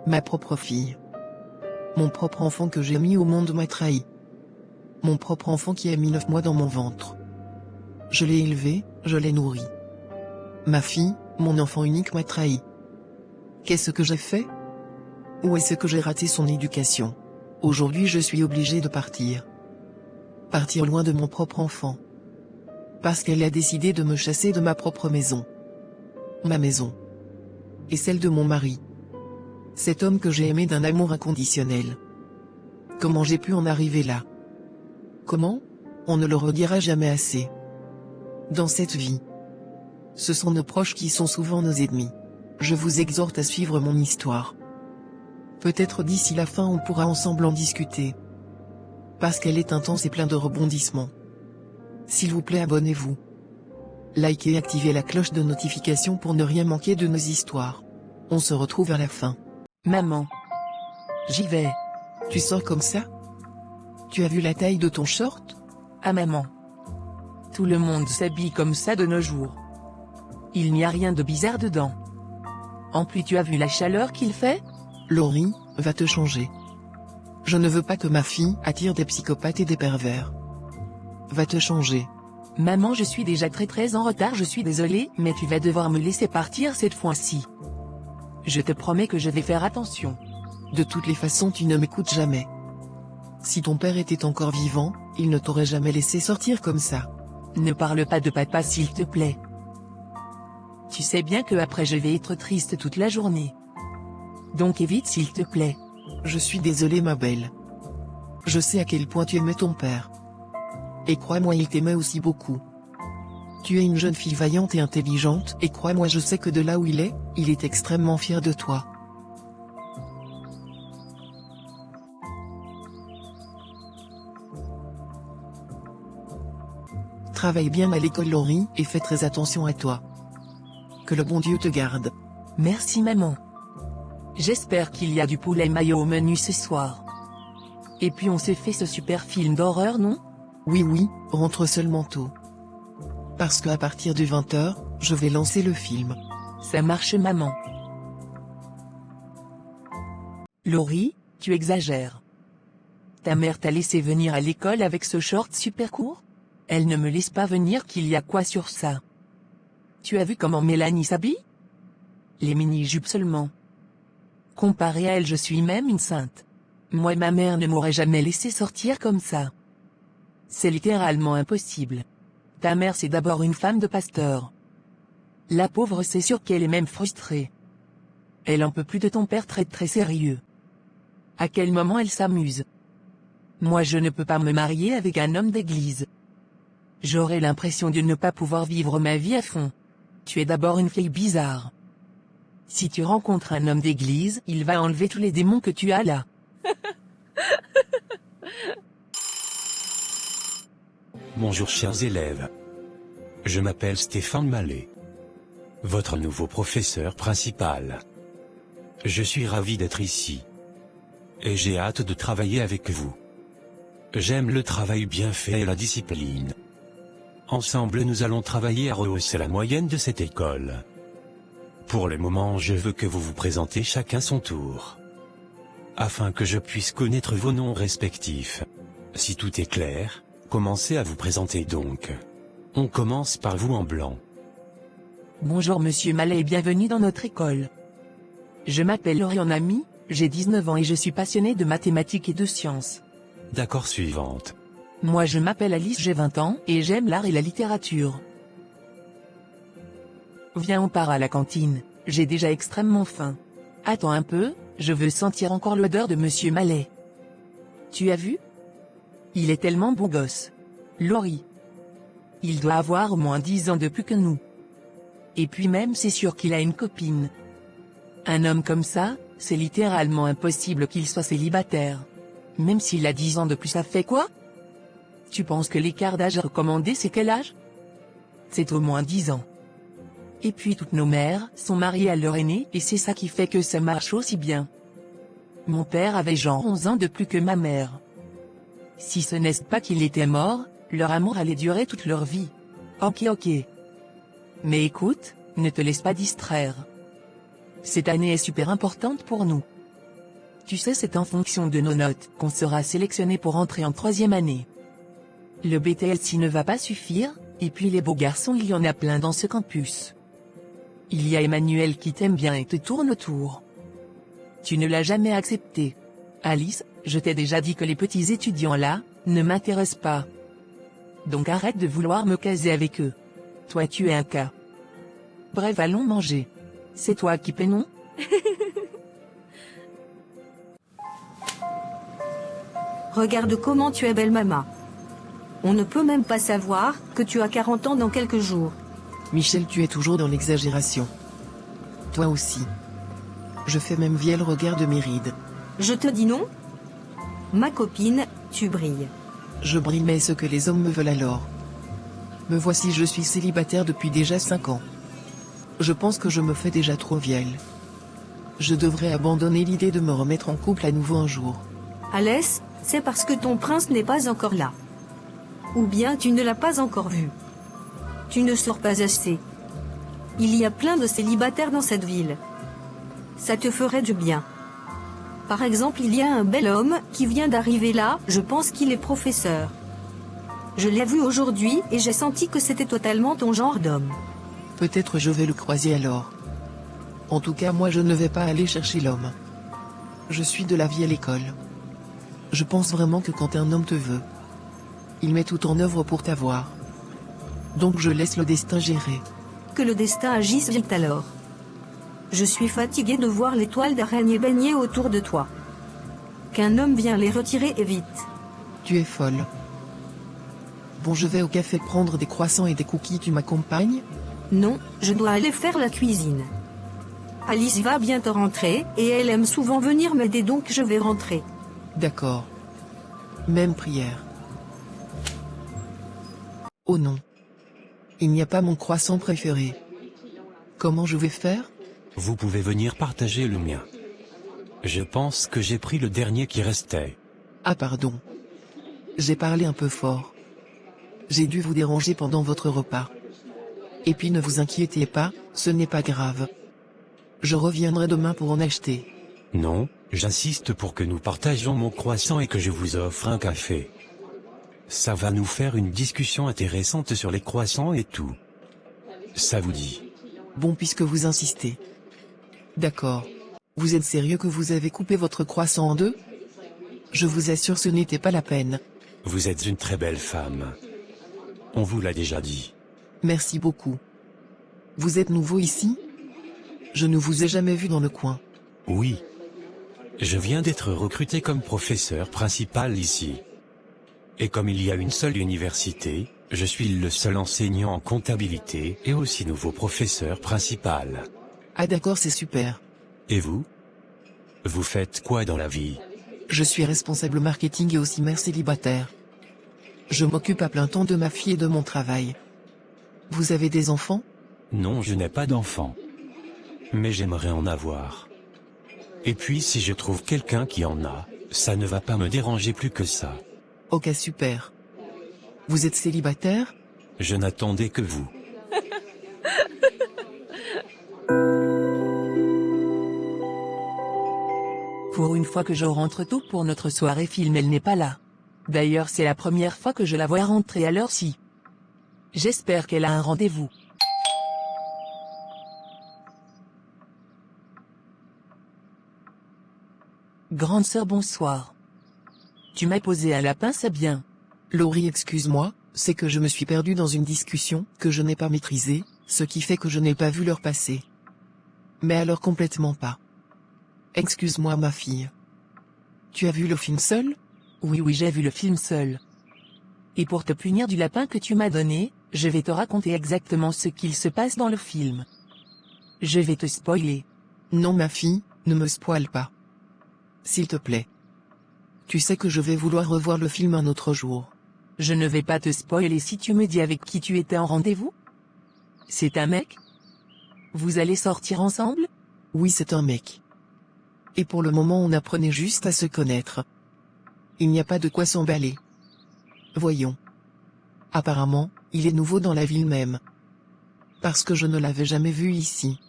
Ma propre fille. Mon propre enfant que j'ai mis au monde m'a trahi. Mon propre enfant qui a mis 9 mois dans mon ventre. Je l'ai élevé, je l'ai nourri. Ma fille, mon enfant unique m'a trahi. Qu'est-ce que j'ai fait? Où est-ce que j'ai raté son éducation? Aujourd'hui je suis obligée de partir. Partir loin de mon propre enfant. Parce qu'elle a décidé de me chasser de ma propre maison. Ma maison. Et celle de mon mari. Cet homme que j'ai aimé d'un amour inconditionnel. Comment j'ai pu en arriver là? Comment? On ne le redira jamais assez. Dans cette vie. Ce sont nos proches qui sont souvent nos ennemis. Je vous exhorte à suivre mon histoire. Peut-être d'ici la fin on pourra ensemble en discuter. Parce qu'elle est intense et plein de rebondissements. S'il vous plaît abonnez-vous. Likez et activez la cloche de notification pour ne rien manquer de nos histoires. On se retrouve à la fin. Maman. J'y vais. Tu sors comme ça? Tu as vu la taille de ton short? Ah maman. Tout le monde s'habille comme ça de nos jours. Il n'y a rien de bizarre dedans. En plus tu as vu la chaleur qu'il fait? Laurie, va te changer. Je ne veux pas que ma fille attire des psychopathes et des pervers. Va te changer. Maman, je suis déjà très en retard, je suis désolée, mais tu vas devoir me laisser partir cette fois-ci. Je te promets que je vais faire attention. De toutes les façons tu ne m'écoutes jamais. Si ton père était encore vivant, il ne t'aurait jamais laissé sortir comme ça. Ne parle pas de papa s'il te plaît. Tu sais bien que après je vais être triste toute la journée. Donc évite s'il te plaît. Je suis désolée ma belle. Je sais à quel point tu aimais ton père. Et crois-moi il t'aimait aussi beaucoup. Tu es une jeune fille vaillante et intelligente, et crois-moi je sais que de là où il est extrêmement fier de toi. Travaille bien à l'école Laurie, et fais très attention à toi. Que le bon Dieu te garde. Merci maman. J'espère qu'il y a du poulet mayo au menu ce soir. Et puis on s'est fait ce super film d'horreur, non? Oui, rentre seulement tôt. Parce qu'à partir de 20h, je vais lancer le film. Ça marche maman. Laurie, tu exagères. Ta mère t'a laissé venir à l'école avec ce short super court? Elle ne me laisse pas venir, qu'il y a quoi sur ça? Tu as vu comment Mélanie s'habille? Les mini-jupes seulement. Comparé à elle je suis même une sainte. Moi ma mère ne m'aurait jamais laissé sortir comme ça. C'est littéralement impossible. Ta mère c'est d'abord une femme de pasteur. La pauvre c'est sûr qu'elle est même frustrée. Elle en peut plus de ton père très sérieux. À quel moment elle s'amuse? Moi je ne peux pas me marier avec un homme d'église. J'aurais l'impression de ne pas pouvoir vivre ma vie à fond. Tu es d'abord une fille bizarre. Si tu rencontres un homme d'église, il va enlever tous les démons que tu as là. Bonjour chers élèves. Je m'appelle Stéphane Mallet. Votre nouveau professeur principal. Je suis ravi d'être ici. Et j'ai hâte de travailler avec vous. J'aime le travail bien fait et la discipline. Ensemble nous allons travailler à rehausser la moyenne de cette école. Pour le moment je veux que vous vous présentez chacun son tour. Afin que je puisse connaître vos noms respectifs. Si tout est clair, commencez à vous présenter donc. On commence par vous en blanc. Bonjour Monsieur Mallet et bienvenue dans notre école. Je m'appelle Laurie en ami, j'ai 19 ans et je suis passionnée de mathématiques et de sciences. D'accord, suivante. Moi je m'appelle Alice, j'ai 20 ans, et j'aime l'art et la littérature. Viens on part à la cantine, j'ai déjà extrêmement faim. Attends un peu, je veux sentir encore l'odeur de Monsieur Mallet. Tu as vu? Il est tellement bon gosse. Laurie. Il doit avoir au moins 10 ans de plus que nous. Et puis même c'est sûr qu'il a une copine. Un homme comme ça, c'est littéralement impossible qu'il soit célibataire. Même s'il a 10 ans de plus, ça fait quoi? Tu penses que l'écart d'âge recommandé c'est quel âge? C'est au moins 10 ans. Et puis toutes nos mères sont mariées à leur aîné et c'est ça qui fait que ça marche aussi bien. Mon père avait genre 11 ans de plus que ma mère. Si ce n'est pas qu'il était mort, leur amour allait durer toute leur vie. Ok. Mais écoute, ne te laisse pas distraire. Cette année est super importante pour nous. Tu sais, c'est en fonction de nos notes qu'on sera sélectionné pour entrer en 3e année. Le BTLC ne va pas suffire, et puis les beaux garçons, il y en a plein dans ce campus. Il y a Emmanuel qui t'aime bien et te tourne autour. Tu ne l'as jamais accepté. Alice, je t'ai déjà dit que les petits étudiants là, ne m'intéressent pas. Donc arrête de vouloir me caser avec eux. Toi tu es un cas. Bref, allons manger. C'est toi qui paie, non? Regarde comment tu es belle, maman. On ne peut même pas savoir que tu as 40 ans dans quelques jours. Michel, tu es toujours dans l'exagération. Toi aussi. Je fais même vieille le regard de mes rides. Je te dis non? Ma copine, tu brilles. Je brille, mais ce que les hommes me veulent alors. Me voici, je suis célibataire depuis déjà 5 ans. Je pense que je me fais déjà trop vieille. Je devrais abandonner l'idée de me remettre en couple à nouveau un jour. Alès, c'est parce que ton prince n'est pas encore là. Ou bien tu ne l'as pas encore vu. Tu ne sors pas assez. Il y a plein de célibataires dans cette ville. Ça te ferait du bien. Par exemple, il y a un bel homme qui vient d'arriver là, je pense qu'il est professeur. Je l'ai vu aujourd'hui et j'ai senti que c'était totalement ton genre d'homme. Peut-être je vais le croiser alors. En tout cas, moi je ne vais pas aller chercher l'homme. Je suis de la vieille école. Je pense vraiment que quand un homme te veut, il met tout en œuvre pour t'avoir. Donc je laisse le destin gérer. Que le destin agisse vite alors. Je suis fatiguée de voir les toiles d'araignée baigner autour de toi. Qu'un homme vienne les retirer et vite. Tu es folle. Bon, je vais au café prendre des croissants et des cookies, tu m'accompagnes? Non, je dois aller faire la cuisine. Alice va bientôt rentrer, et elle aime souvent venir m'aider, donc je vais rentrer. D'accord. Même prière. Oh non. Il n'y a pas mon croissant préféré. Comment je vais faire? Vous pouvez venir partager le mien. Je pense que j'ai pris le dernier qui restait. Ah pardon. J'ai parlé un peu fort. J'ai dû vous déranger pendant votre repas. Et puis ne vous inquiétez pas, ce n'est pas grave. Je reviendrai demain pour en acheter. Non, j'insiste pour que nous partagions mon croissant et que je vous offre un café. Ça va nous faire une discussion intéressante sur les croissants et tout. Ça vous dit? Bon, puisque vous insistez. D'accord. Vous êtes sérieux que vous avez coupé votre croissant en deux? Je vous assure, ce n'était pas la peine. Vous êtes une très belle femme. On vous l'a déjà dit. Merci beaucoup. Vous êtes nouveau ici? Je ne vous ai jamais vu dans le coin. Oui. Je viens d'être recruté comme professeur principal ici. Et comme il y a une seule université, je suis le seul enseignant en comptabilité et aussi nouveau professeur principal. Ah d'accord, c'est super. Et vous? Vous faites quoi dans la vie? Je suis responsable marketing et aussi mère célibataire. Je m'occupe à plein temps de ma fille et de mon travail. Vous avez des enfants? Non, je n'ai pas d'enfant. Mais j'aimerais en avoir. Et puis si je trouve quelqu'un qui en a, ça ne va pas me déranger plus que ça. Ok, super. Vous êtes célibataire? Je n'attendais que vous. Pour une fois que je rentre tôt pour notre soirée film, elle n'est pas là. D'ailleurs, c'est la première fois que je la vois rentrer à l'heure-ci. J'espère qu'elle a un rendez-vous. Grande sœur, bonsoir. Tu m'as posé un lapin, c'est bien. Laurie, excuse-moi, c'est que je me suis perdue dans une discussion que je n'ai pas maîtrisée, ce qui fait que je n'ai pas vu l'heure passer. Mais alors complètement pas. Excuse-moi ma fille. Tu as vu le film seul? Oui, j'ai vu le film seul. Et pour te punir du lapin que tu m'as donné, je vais te raconter exactement ce qu'il se passe dans le film. Je vais te spoiler. Non ma fille, ne me spoile pas. S'il te plaît. Tu sais que je vais vouloir revoir le film un autre jour. Je ne vais pas te spoiler si tu me dis avec qui tu étais en rendez-vous. C'est un mec? Vous allez sortir ensemble? Oui, c'est un mec. Et pour le moment on apprenait juste à se connaître. Il n'y a pas de quoi s'emballer. Voyons. Apparemment, il est nouveau dans la ville même. Parce que je ne l'avais jamais vu ici.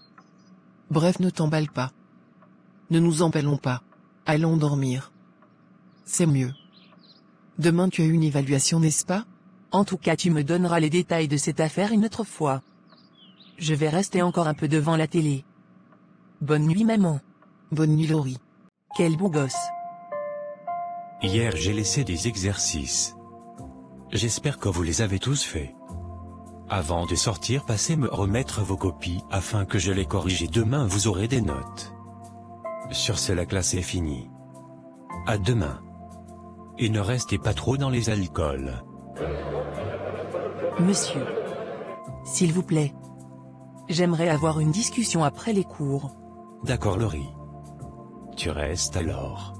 Bref, ne t'emballe pas. Ne nous emballons pas. Allons dormir. C'est mieux. Demain tu as une évaluation, n'est-ce pas? En tout cas tu me donneras les détails de cette affaire une autre fois. Je vais rester encore un peu devant la télé. Bonne nuit maman. Bonne nuit Laurie. Quel beau gosse. Hier j'ai laissé des exercices. J'espère que vous les avez tous faits. Avant de sortir, passez me remettre vos copies afin que je les corrige et demain vous aurez des notes. Sur ce, la classe est finie. À demain. Et ne restez pas trop dans les alcools. Monsieur. S'il vous plaît. J'aimerais avoir une discussion après les cours. D'accord Laurie. Tu restes alors.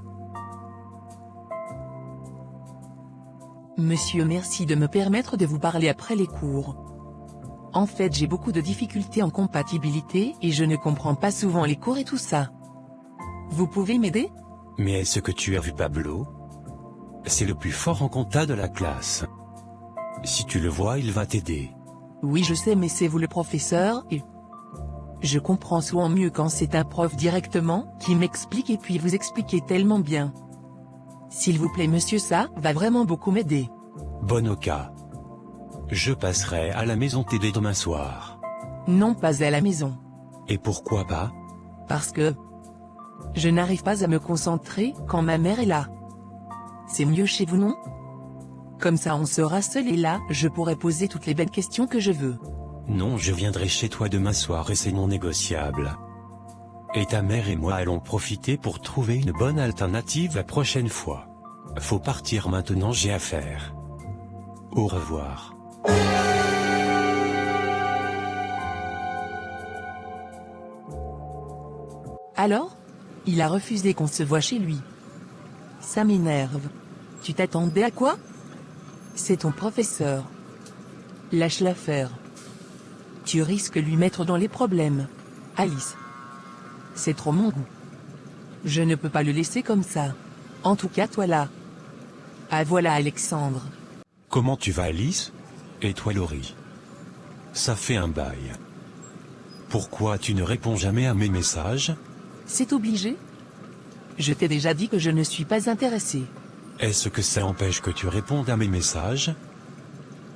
Monsieur, merci de me permettre de vous parler après les cours. En fait, j'ai beaucoup de difficultés en compatibilité et je ne comprends pas souvent les cours et tout ça. Vous pouvez m'aider? Mais est-ce que tu as vu Pablo? C'est le plus fort en compta de la classe. Si tu le vois, il va t'aider. Oui, je sais, mais c'est vous le professeur et... Je comprends souvent mieux quand c'est un prof directement qui m'explique et puis vous expliquez tellement bien. S'il vous plaît monsieur, ça va vraiment beaucoup m'aider. Bon au cas. Je passerai à la maison t'aider demain soir. Non, pas à la maison. Et pourquoi pas? Parce que... je n'arrive pas à me concentrer quand ma mère est là. C'est mieux chez vous, non? Comme ça on sera seul et là, je pourrai poser toutes les belles questions que je veux. Non, je viendrai chez toi demain soir et c'est non négociable. Et ta mère et moi allons profiter pour trouver une bonne alternative la prochaine fois. Faut partir maintenant, j'ai affaire. Au revoir. Alors? Il a refusé qu'on se voit chez lui. Ça m'énerve. Tu t'attendais à quoi? C'est ton professeur. Lâche l'affaire. Tu risques de lui mettre dans les problèmes. Alice. C'est trop mon goût. Je ne peux pas le laisser comme ça. En tout cas toi là. Ah voilà Alexandre. Comment tu vas Alice? Et toi Laurie? Ça fait un bail. Pourquoi tu ne réponds jamais à mes messages? C'est obligé? Je t'ai déjà dit que je ne suis pas intéressé. Est-ce que ça empêche que tu répondes à mes messages?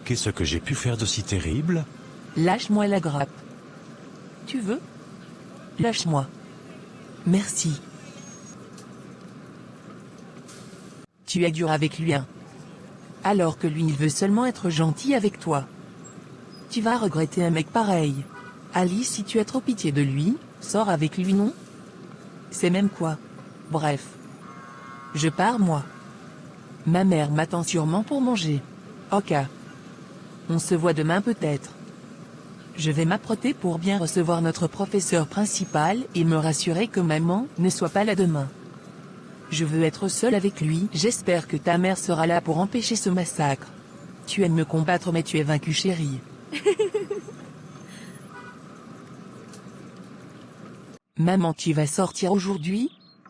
Qu'est-ce que j'ai pu faire de si terrible? Lâche-moi la grappe. Tu veux? Lâche-moi. Merci. Tu es dur avec lui, hein? Alors que lui il veut seulement être gentil avec toi. Tu vas regretter un mec pareil. Alice, si tu as trop pitié de lui, sors avec lui, non? C'est même quoi? Bref. Je pars moi. Ma mère m'attend sûrement pour manger. Ok. On se voit demain peut-être. Je vais m'apprêter pour bien recevoir notre professeur principal et me rassurer que maman ne soit pas là demain. Je veux être seule avec lui. J'espère que ta mère sera là pour empêcher ce massacre. Tu aimes me combattre mais tu es vaincu chérie. Maman, tu vas sortir aujourd'hui?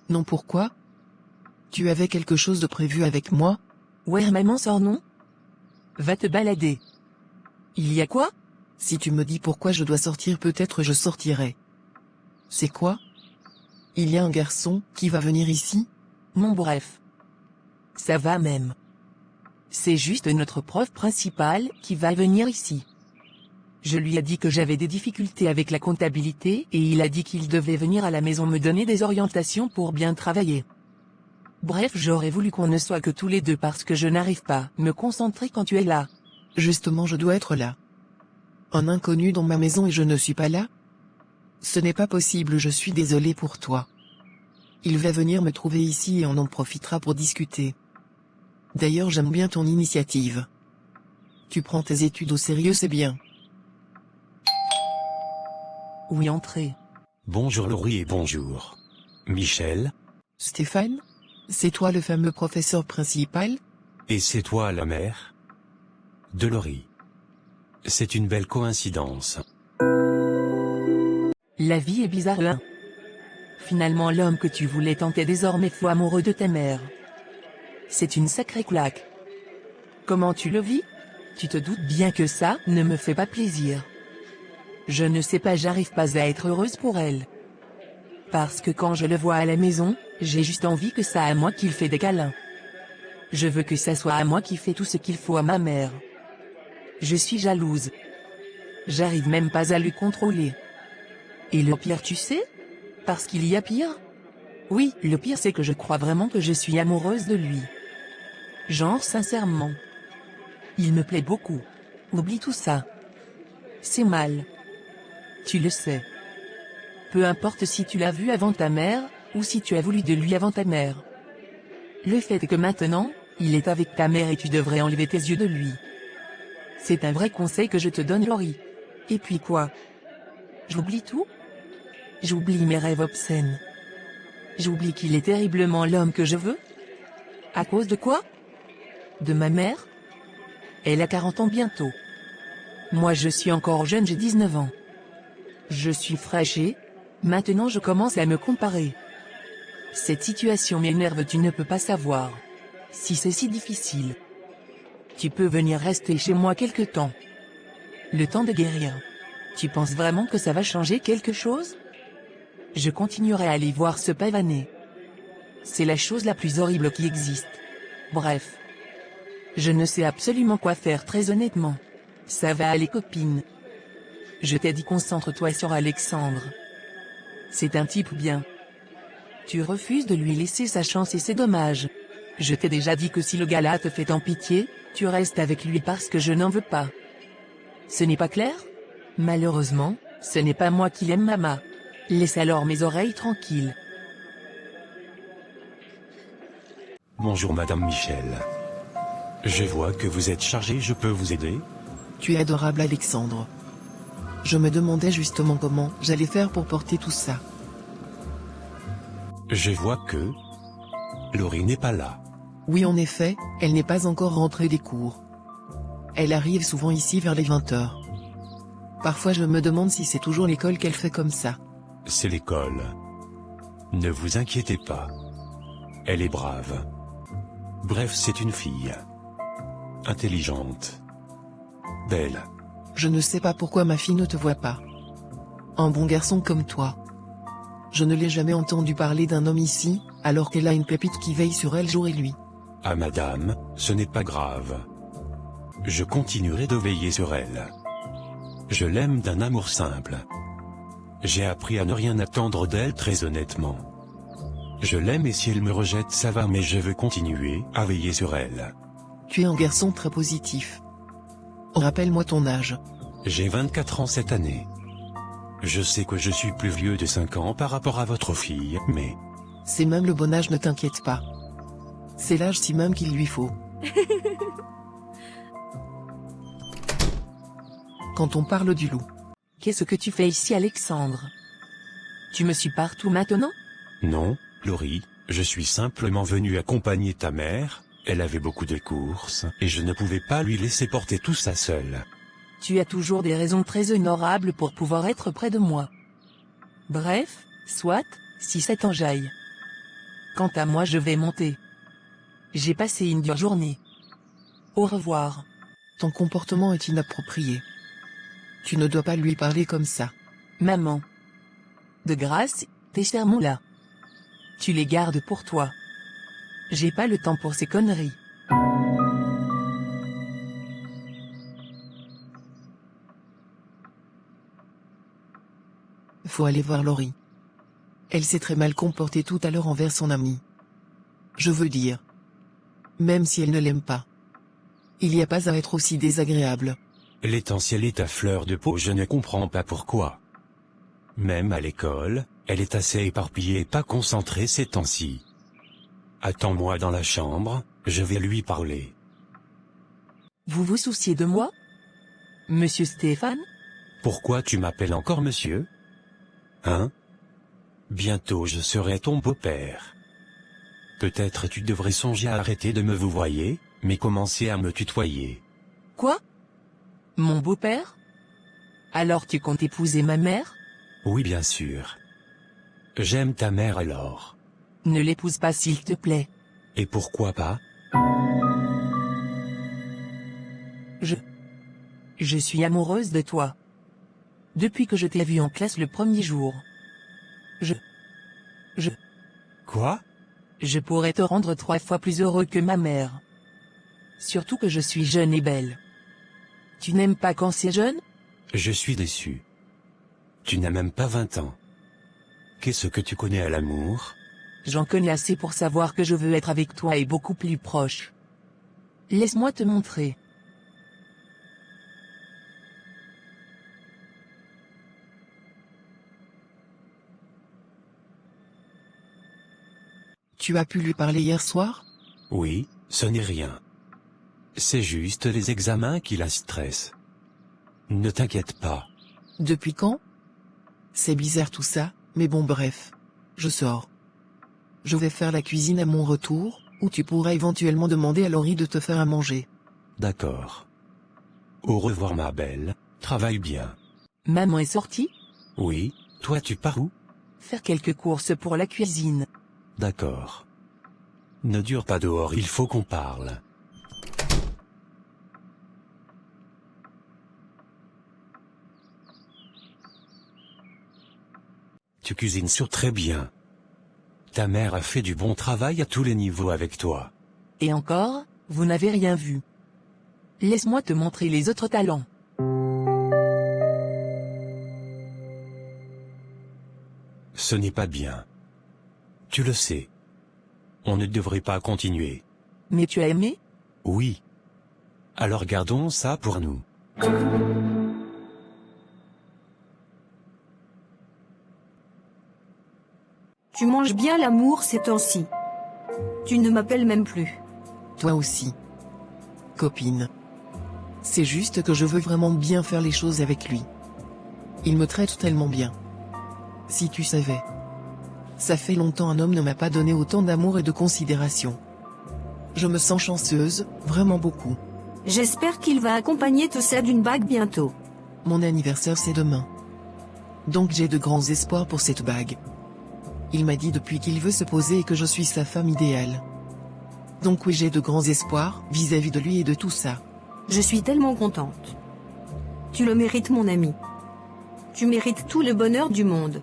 Non, pourquoi? Tu avais quelque chose de prévu avec moi? Ouais, maman sort non? Va te balader. Il y a quoi? Si tu me dis pourquoi je dois sortir, peut-être je sortirai. C'est quoi? Il y a un garçon qui va venir ici? Non, bref. Ça va même. C'est juste notre prof principal qui va venir ici. Je lui ai dit que j'avais des difficultés avec la comptabilité et il a dit qu'il devait venir à la maison me donner des orientations pour bien travailler. Bref, j'aurais voulu qu'on ne soit que tous les deux parce que je n'arrive pas à me concentrer quand tu es là. Justement, je dois être là. Un inconnu dans ma maison et je ne suis pas là? Ce n'est pas possible, je suis désolé pour toi. Il va venir me trouver ici et on en profitera pour discuter. D'ailleurs, j'aime bien ton initiative. Tu prends tes études au sérieux, c'est bien. Oui, entrez. Bonjour Laurie et bonjour. Michel? Stéphane? C'est toi le fameux professeur principal? Et c'est toi la mère? De Laurie. C'est une belle coïncidence. La vie est bizarre là. Finalement l'homme que tu voulais tenter désormais fou amoureux de ta mère. C'est une sacrée claque. Comment tu le vis? Tu te doutes bien que ça ne me fait pas plaisir. Je ne sais pas, j'arrive pas à être heureuse pour elle. Parce que quand je le vois à la maison, J'ai juste envie que ça à moi qu'il fait des câlins. Je veux que ça soit à moi qui fait tout ce qu'il faut à ma mère. Je suis jalouse. J'arrive même pas à le contrôler. Et le pire tu sais? Parce qu'il y a pire? Oui, le pire c'est que je crois vraiment que je suis amoureuse de lui. Genre sincèrement. Il me plaît beaucoup. Oublie tout ça. C'est mal. Tu le sais. Peu importe si tu l'as vu avant ta mère, ou si tu as voulu de lui avant ta mère. Le fait est que maintenant, il est avec ta mère et tu devrais enlever tes yeux de lui. C'est un vrai conseil que je te donne, Laurie. Et puis quoi? J'oublie tout? J'oublie mes rêves obscènes. J'oublie qu'il est terriblement l'homme que je veux? À cause de quoi? De ma mère? Elle a 40 ans bientôt. Moi je suis encore jeune, j'ai 19 ans. Je suis fraîche et, maintenant je commence à me comparer. Cette situation m'énerve, tu ne peux pas savoir. Si c'est si difficile. Tu peux venir rester chez moi quelque temps. Le temps de guérir. Tu penses vraiment que ça va changer quelque chose? Je continuerai à aller voir se pavaner. C'est la chose la plus horrible qui existe. Bref. Je ne sais absolument quoi faire très honnêtement. Ça va aller copine. Je t'ai dit concentre-toi sur Alexandre. C'est un type bien. Tu refuses de lui laisser sa chance et c'est dommage. Je t'ai déjà dit que si le gars-là te fait en pitié, tu restes avec lui parce que je n'en veux pas. Ce n'est pas clair? Malheureusement, ce n'est pas moi qui l'aime, maman. Laisse alors mes oreilles tranquilles. Bonjour Madame Michel. Je vois que vous êtes chargée, je peux vous aider? Tu es adorable, Alexandre. Je me demandais justement comment j'allais faire pour porter tout ça. Je vois que Laurie n'est pas là. Oui, en effet, elle n'est pas encore rentrée des cours. Elle arrive souvent ici vers les 20h. Parfois je me demande si c'est toujours l'école qu'elle fait comme ça. C'est l'école. Ne vous inquiétez pas. Elle est brave. Bref, c'est une fille. Intelligente. Belle. Je ne sais pas pourquoi ma fille ne te voit pas. Un bon garçon comme toi. Je ne l'ai jamais entendu parler d'un homme ici, alors qu'elle a une pépite qui veille sur elle jour et nuit. Ah madame, ce n'est pas grave. Je continuerai de veiller sur elle. Je l'aime d'un amour simple. J'ai appris à ne rien attendre d'elle très honnêtement. Je l'aime et si elle me rejette ça va, mais je veux continuer à veiller sur elle. Tu es un garçon très positif. Rappelle-moi ton âge. J'ai 24 ans cette année. Je sais que je suis plus vieux de 5 ans par rapport à votre fille, mais... C'est même le bon âge, ne t'inquiète pas. C'est l'âge si même qu'il lui faut. Quand on parle du loup. Qu'est-ce que tu fais ici, Alexandre? Tu me suis partout maintenant? Non, Laurie, je suis simplement venu accompagner ta mère, elle avait beaucoup de courses, et je ne pouvais pas lui laisser porter tout ça seule. Tu as toujours des raisons très honorables pour pouvoir être près de moi. Bref, soit, si ça t'enjaille. Quant à moi, je vais monter. J'ai passé une dure journée. Au revoir. Ton comportement est inapproprié. Tu ne dois pas lui parler comme ça. Maman. De grâce, tes sermons-là. Tu les gardes pour toi. J'ai pas le temps pour ces conneries. Faut aller voir Laurie. Elle s'est très mal comportée tout à l'heure envers son amie. Je veux dire. Même si elle ne l'aime pas. Il n'y a pas à être aussi désagréable. L'essentiel est à fleur de peau, je ne comprends pas pourquoi. Même à l'école, elle est assez éparpillée et pas concentrée ces temps-ci. Attends-moi dans la chambre, je vais lui parler. Vous vous souciez de moi? Monsieur Stéphane? Pourquoi tu m'appelles encore monsieur? Hein? Bientôt je serai ton beau-père. Peut-être tu devrais songer à arrêter de me vouvoyer, mais commencer à me tutoyer. Quoi? Mon beau-père? Alors tu comptes épouser ma mère? Oui bien sûr. J'aime ta mère alors. Ne l'épouse pas s'il te plaît. Et pourquoi pas? Je suis amoureuse de toi. Depuis que je t'ai vu en classe le premier jour. Quoi? Je pourrais te rendre 3 fois plus heureux que ma mère. Surtout que je suis jeune et belle. Tu n'aimes pas quand c'est jeune? Je suis déçu. Tu n'as même pas 20 ans. Qu'est-ce que tu connais à l'amour? J'en connais assez pour savoir que je veux être avec toi et beaucoup plus proche. Laisse-moi te montrer. Tu as pu lui parler hier soir? Oui, ce n'est rien. C'est juste les examens qui la stressent. Ne t'inquiète pas. Depuis quand? C'est bizarre tout ça, mais bon bref. Je sors. Je vais faire la cuisine à mon retour, ou tu pourras éventuellement demander à Laurie de te faire à manger. D'accord. Au revoir ma belle, travaille bien. Maman est sortie? Oui, toi tu pars où? Faire quelques courses pour la cuisine. D'accord. Ne dure pas dehors, il faut qu'on parle. Tu cuisines sur très bien. Ta mère a fait du bon travail à tous les niveaux avec toi. Et encore, vous n'avez rien vu. Laisse-moi te montrer les autres talents. Ce n'est pas bien. Tu le sais. On ne devrait pas continuer. Mais tu as aimé? Oui. Alors gardons ça pour nous. Tu manges bien l'amour ces temps-ci. Tu ne m'appelles même plus. Toi aussi. Copine. C'est juste que je veux vraiment bien faire les choses avec lui. Il me traite tellement bien. Si tu savais. Ça fait longtemps un homme ne m'a pas donné autant d'amour et de considération. Je me sens chanceuse, vraiment beaucoup. J'espère qu'il va accompagner tout ça d'une bague bientôt. Mon anniversaire c'est demain. Donc j'ai de grands espoirs pour cette bague. Il m'a dit depuis qu'il veut se poser et que je suis sa femme idéale. Donc oui, j'ai de grands espoirs vis-à-vis de lui et de tout ça. Je suis tellement contente. Tu le mérites mon ami. Tu mérites tout le bonheur du monde.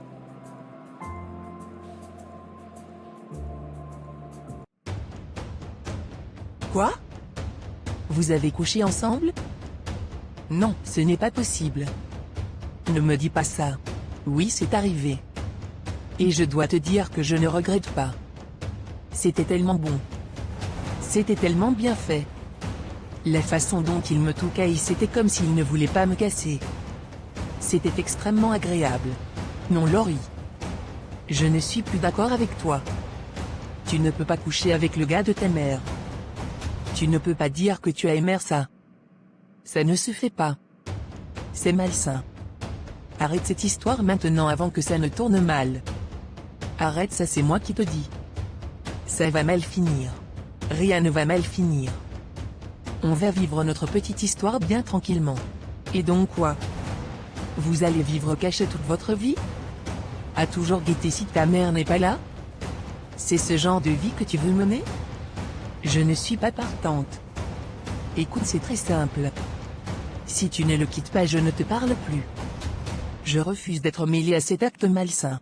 Quoi? Vous avez couché ensemble? Non, ce n'est pas possible. Ne me dis pas ça. Oui, c'est arrivé. Et je dois te dire que je ne regrette pas. C'était tellement bon. C'était tellement bien fait. La façon dont il me touchait, c'était comme s'il ne voulait pas me casser. C'était extrêmement agréable. Non, Laurie. Je ne suis plus d'accord avec toi. Tu ne peux pas coucher avec le gars de ta mère. Tu ne peux pas dire que tu as aimé ça. Ça ne se fait pas. C'est malsain. Arrête cette histoire maintenant avant que ça ne tourne mal. Arrête ça, c'est moi qui te dis. Ça va mal finir. Rien ne va mal finir. On va vivre notre petite histoire bien tranquillement. Et donc quoi? Vous allez vivre caché toute votre vie? À toujours guetter si ta mère n'est pas là? C'est ce genre de vie que tu veux mener? Je ne suis pas partante. Écoute, c'est très simple. Si tu ne le quittes pas, je ne te parle plus. Je refuse d'être mêlé à cet acte malsain.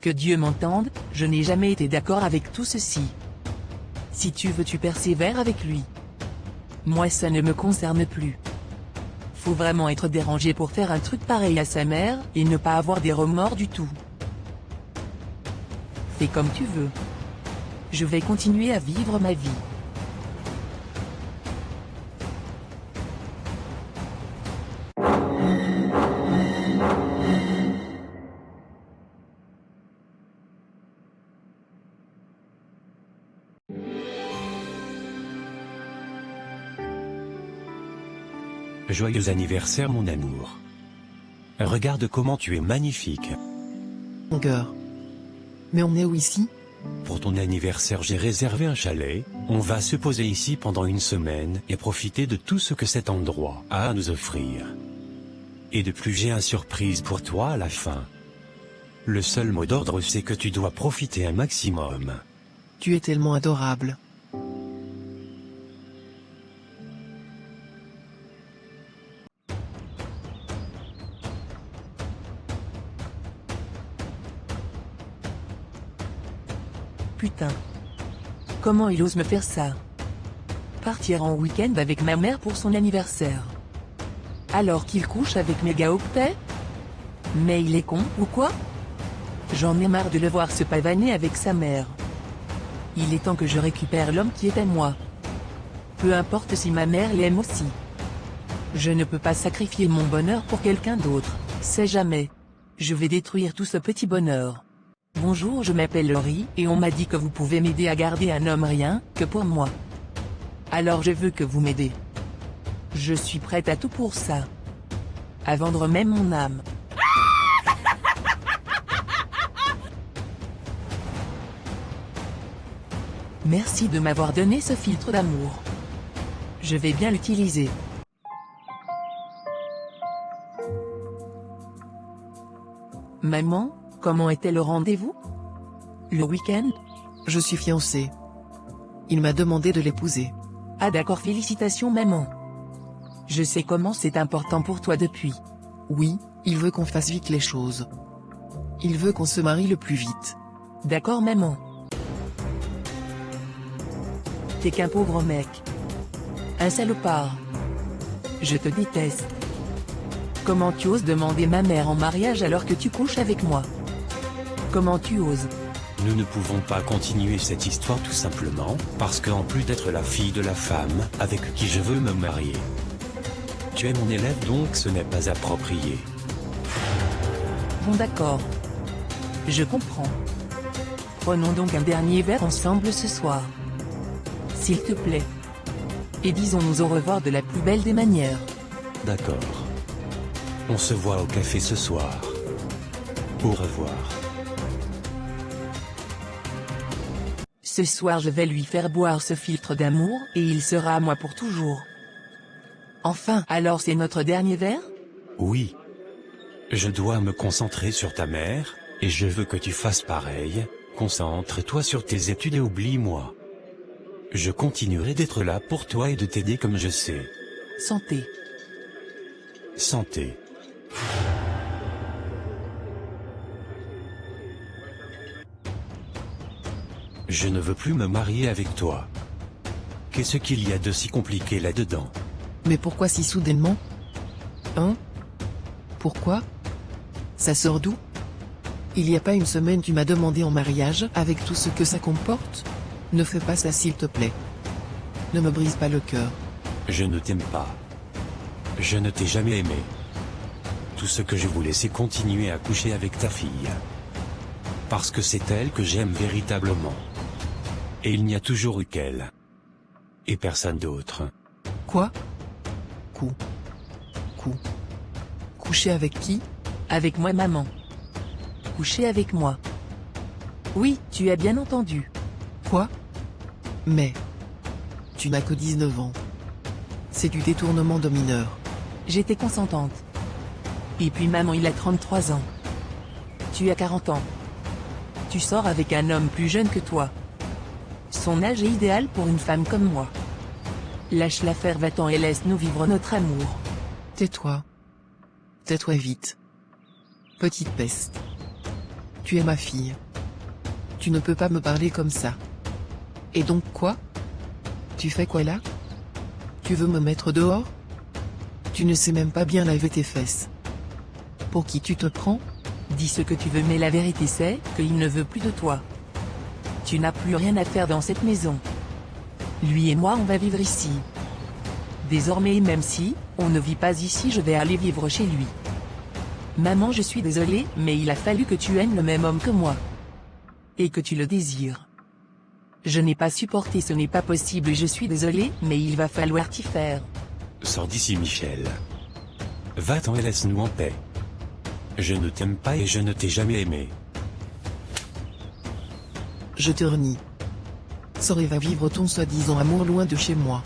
Que Dieu m'entende, je n'ai jamais été d'accord avec tout ceci. Si tu veux, tu persévères avec lui. Moi, ça ne me concerne plus. Faut vraiment être dérangé pour faire un truc pareil à sa mère et ne pas avoir des remords du tout. Fais comme tu veux. Je vais continuer à vivre ma vie. Joyeux anniversaire mon amour. Regarde comment tu es magnifique. Mon cœur. Mais on est où ici? Pour ton anniversaire, j'ai réservé un chalet. On va se poser ici pendant une semaine et profiter de tout ce que cet endroit a à nous offrir. Et de plus, j'ai une surprise pour toi à la fin. Le seul mot d'ordre, c'est que tu dois profiter un maximum. Tu es tellement adorable. putain. Comment il ose me faire ça? Partir en week-end avec ma mère pour son anniversaire. Alors qu'il couche avec Mégaoctet? Mais il est con, ou quoi? J'en ai marre de le voir se pavaner avec sa mère. Il est temps que je récupère l'homme qui est à moi. Peu importe si ma mère l'aime aussi. Je ne peux pas sacrifier mon bonheur pour quelqu'un d'autre, sais jamais. Je vais détruire tout ce petit bonheur. Bonjour, je m'appelle Laurie, et on m'a dit que vous pouvez m'aider à garder un homme rien que pour moi. Alors je veux que vous m'aidez. Je suis prête à tout pour ça. À vendre même mon âme. Merci de m'avoir donné ce filtre d'amour. Je vais bien l'utiliser. Maman, comment était le rendez-vous? Le week-end? Je suis fiancée. Il m'a demandé de l'épouser. Ah d'accord, félicitations maman. Je sais comment c'est important pour toi depuis. Oui, il veut qu'on fasse vite les choses. Il veut qu'on se marie le plus vite. D'accord maman. T'es qu'un pauvre mec. Un salopard. Je te déteste. Comment tu oses demander ma mère en mariage alors que tu couches avec moi? Comment tu oses? Nous ne pouvons pas continuer cette histoire tout simplement, parce qu'en plus d'être la fille de la femme avec qui je veux me marier, tu es mon élève donc ce n'est pas approprié. Bon d'accord. Je comprends. Prenons donc un dernier verre ensemble ce soir. S'il te plaît. Et disons-nous au revoir de la plus belle des manières. D'accord. On se voit au café ce soir. Au revoir. Ce soir je vais lui faire boire ce filtre d'amour, et il sera à moi pour toujours. Enfin, alors c'est notre dernier verre? Oui. Je dois me concentrer sur ta mère, et je veux que tu fasses pareil. Concentre-toi sur tes études et oublie-moi. Je continuerai d'être là pour toi et de t'aider comme je sais. Santé. Santé. Je ne veux plus me marier avec toi. Qu'est-ce qu'il y a de si compliqué là-dedans? Mais pourquoi si soudainement? Hein? Pourquoi? Ça sort d'où? Il y a pas une semaine tu m'as demandé en mariage avec tout ce que ça comporte? Ne fais pas ça s'il te plaît. Ne me brise pas le cœur. Je ne t'aime pas. Je ne t'ai jamais aimé. Tout ce que je voulais c'est continuer à coucher avec ta fille. Parce que c'est elle que j'aime véritablement. Et il n'y a toujours eu qu'elle. Et personne d'autre. Quoi? Coucher avec qui? Avec moi maman. Coucher avec moi. Oui, tu as bien entendu. Quoi? Mais... Tu n'as que 19 ans. C'est du détournement de mineur. J'étais consentante. Et puis maman il a 33 ans. Tu as 40 ans. Tu sors avec un homme plus jeune que toi. Son âge est idéal pour une femme comme moi. Lâche l'affaire, va-t'en et laisse-nous vivre notre amour. Tais-toi. Tais-toi vite. Petite peste. Tu es ma fille. Tu ne peux pas me parler comme ça. Et donc quoi? Tu fais quoi là? Tu veux me mettre dehors? Tu ne sais même pas bien laver tes fesses. Pour qui tu te prends? Dis ce que tu veux mais la vérité c'est qu'il ne veut plus de toi. Tu n'as plus rien à faire dans cette maison. Lui et moi on va vivre ici. Désormais même si, on ne vit pas ici je vais aller vivre chez lui. Maman je suis désolée mais il a fallu que tu aimes le même homme que moi. Et que tu le désires. Je n'ai pas supporté, ce n'est pas possible et je suis désolée mais il va falloir t'y faire. Sors d'ici Michel. Va-t'en et laisse-nous en paix. Je ne t'aime pas et je ne t'ai jamais aimé. Je te renie. Sors et va vivre ton soi-disant amour loin de chez moi.